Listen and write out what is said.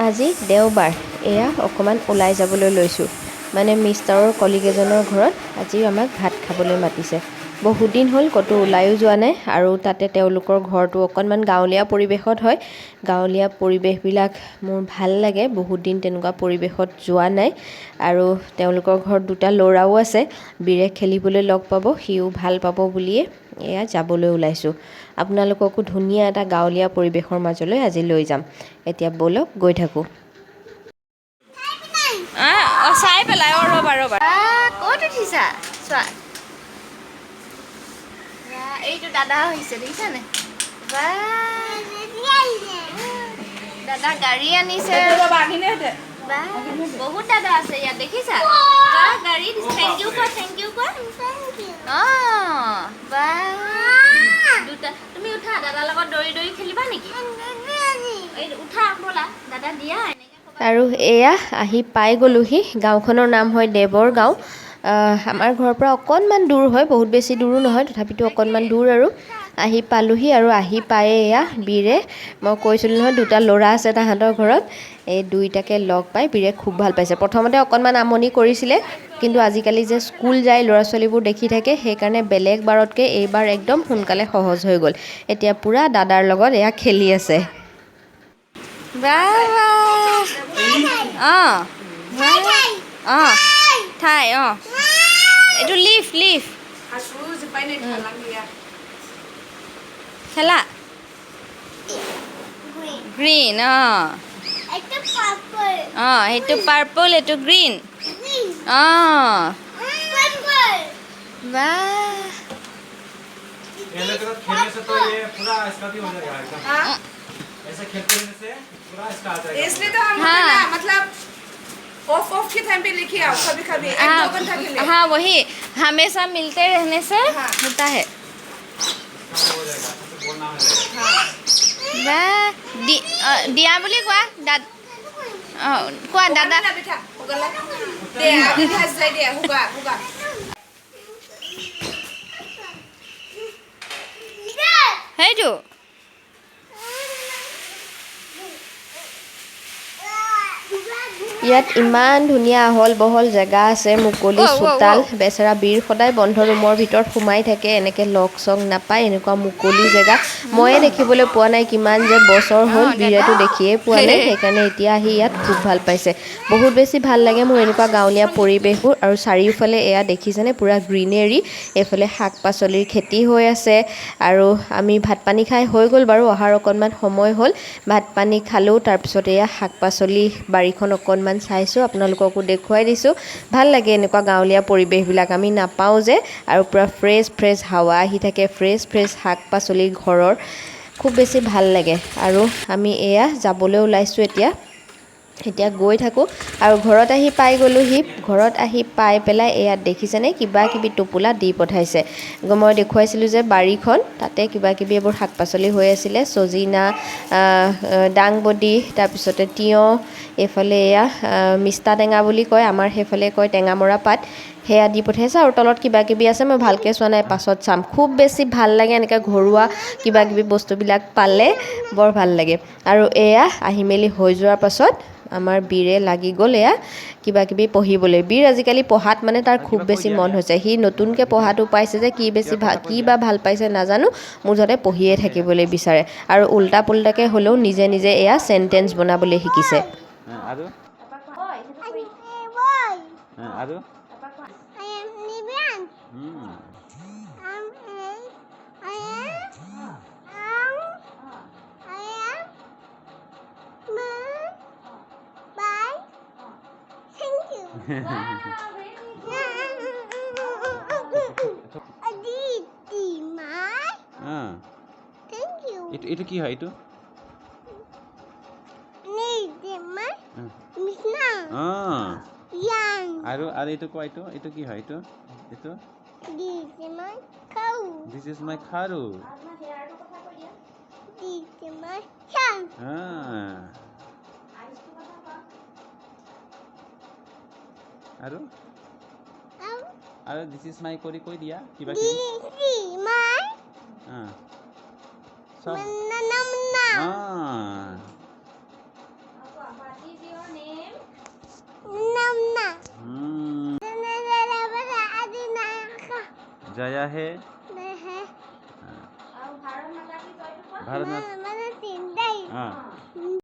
আজি দেওবাৰ এয়া অকণমান ওলাই যাবলৈ লৈছোঁ মানে মিষ্টাৰৰ কলিগ এজনৰ ঘৰত আজি আমাক ভাত খাবলৈ মাতিছে বহুত দিন হ'ল ক'তো ওলায়ো যোৱা নাই আৰু তাতে তেওঁলোকৰ ঘৰটো অকণমান গাঁৱলীয়া পৰিৱেশত হয় গাঁৱলীয়া পৰিৱেশবিলাক মোৰ ভাল লাগে বহুত দিন তেনেকুৱা পৰিৱেশত যোৱা নাই আৰু তেওঁলোকৰ ঘৰত দুটা ল'ৰাও আছে বীৰে খেলিবলৈ লগ পাব সিও ভাল পাব বুলিয়ে এয়া যাবলৈ ওলাইছোঁ আপোনালোককো ধুনীয়া এটা গাঁৱলীয়া পৰিৱেশৰ মাজলৈ আজি লৈ যাম এতিয়া ব'লক গৈ থাকোঁ চাই পেলাই ৰ'বা ক'ত উঠিছা চোৱা এইটো দাদা হৈছে দেখিছানে দাদা গাড়ী আনিছে বহুত দাদা আছে ইয়াত দেখিছা গাড়ী থেংক ইউ কোৱা দুটা তুমি উঠা দাদাৰ লগত দৌৰি দৌৰি খেলিবা নেকি উঠা ব'লা দাদা দিয়া আৰু এয়া আহি পাই গ'লোহি গাঁওখনৰ নাম হয় দেৱৰ গাঁও আমাৰ ঘৰৰ পৰা অকণমান দূৰ হয় বহুত বেছি দূৰো নহয় তথাপিতো অকণমান দূৰ আৰু আহি পালোহি আৰু আহি পায়ে এয়া বীৰে মই কৈছিলোঁ নহয় দুটা ল'ৰা আছে তাহাঁতৰ ঘৰত এই দুইটাকে লগ পাই বীৰে খুব ভাল পাইছে প্ৰথমতে অকণমান আমনি কৰিছিলে কিন্তু আজিকালি যে স্কুল যায় ল'ৰা ছোৱালীবোৰ দেখি থাকে সেইকাৰণে বেলেগ বাৰতকৈ এইবাৰ একদম সোনকালে সহজ হৈ গ'ল এতিয়া পূৰা দাদাৰ লগত এয়া খেলি আছে ঠাই এইটো লিফ খেলা গ্ৰীণ সেইটো পাৰ্পল এইটো গ্ৰীণ इसलिए तो हम मतलब ऑफ के टाइम पे लेके आओ कभी कभी 1-2 घंटा के लिए हाँ वही हमेशा मिलते रहने से होता है দিয়া বুলি কোৱা কোৱা দাদা সেইটো ইয়াত ইমান ধুনীয়া আহল বহল জেগা আছে মুকলি চোতাল বেচেৰা বীৰ সদায় বন্ধ ৰুমৰ ভিতৰত সোমাই থাকে এনেকৈ লগ চগ নাপায় এনেকুৱা মুকলি জেগা ময়ে দেখিবলৈ পোৱা নাই কিমান যে বছৰ হ'ল বীৰেতো দেখিয়ে পোৱা নাই সেইকাৰণে এতিয়া আহি ইয়াত খুব ভাল পাইছে বহুত বেছি ভাল লাগে মোৰ এনেকুৱা গাঁৱলীয়া পৰিৱেশবোৰ আৰু চাৰিওফালে এয়া দেখিছেনে পূৰা গ্ৰীনেৰী এইফালে শাক পাচলিৰ খেতি হৈ আছে আৰু আমি ভাত পানী খাই হৈ গ'ল বাৰু অহাৰ অকণমান সময় হ'ল ভাত পানী খালোঁ তাৰপিছত এয়া শাক পাচলি বাৰীখন অকণমান চাইছোঁ আপোনালোককো দেখুৱাই দিছোঁ ভাল লাগে এনেকুৱা গাঁৱলীয়া পৰিৱেশবিলাক আমি নাপাওঁ যে আৰু পূৰা ফ্ৰেছ হাৱা আহি থাকে ফ্ৰেছ শাক পাচলি ঘৰৰ খুব বেছি ভাল লাগে আৰু আমি এয়া যাবলৈ ওলাইছোঁ এতিয়া গৈ থাকোঁ আৰু ঘৰত আহি পাই গ'লোহি ঘৰত আহি পাই পেলাই এয়াত দেখিছেনে কিবা কিবি টোপোলা দি পঠাইছে মই দেখুৱাইছিলোঁ যে বাৰীখন তাতে কিবা কিবি এইবোৰ শাক পাচলি হৈ আছিলে চজিনা দাংবডি তাৰপিছতে তিয়ঁহ এইফালে এয়া মিষ্টা টেঙা বুলি কয় আমাৰ সেইফালে কয় টেঙামৰা পাত সেয়া দি পঠাইছে আৰু তলত কিবা কিবি আছে মই ভালকৈ চোৱা নাই পাছত চাম খুব বেছি ভাল লাগে এনেকৈ ঘৰুৱা কিবা কিবি বস্তুবিলাক পালে বৰ ভাল লাগে আৰু এয়া আহি মেলি হৈ যোৱাৰ পাছত আমাৰ বীৰে লাগি গ'ল এয়া কিবা কিবি পঢ়িবলৈ বীৰ আজিকালি পঢ়াত মানে তাৰ খুব বেছি মন হৈছে সি নতুনকৈ পঢ়াটো পাইছে যে কি বা ভাল পাইছে নাজানো মুঠতে পঢ়িয়ে থাকিবলৈ বিচাৰে আৰু উল্টা পুল্টাকৈ হ'লেও নিজে এয়া চেণ্টেঞ্চ বনাবলৈ শিকিছে এইটো কি হয় এইটো আৰু এইটো কোৱা এইটো কি হয় এইটো This is my kharu. আৰু this is my কৰি কৈ দিয়া কিবা কিবি जया है है हाँ, और भारत माता की जय तो बोल। भारत मैं माता मैं तीन हाँ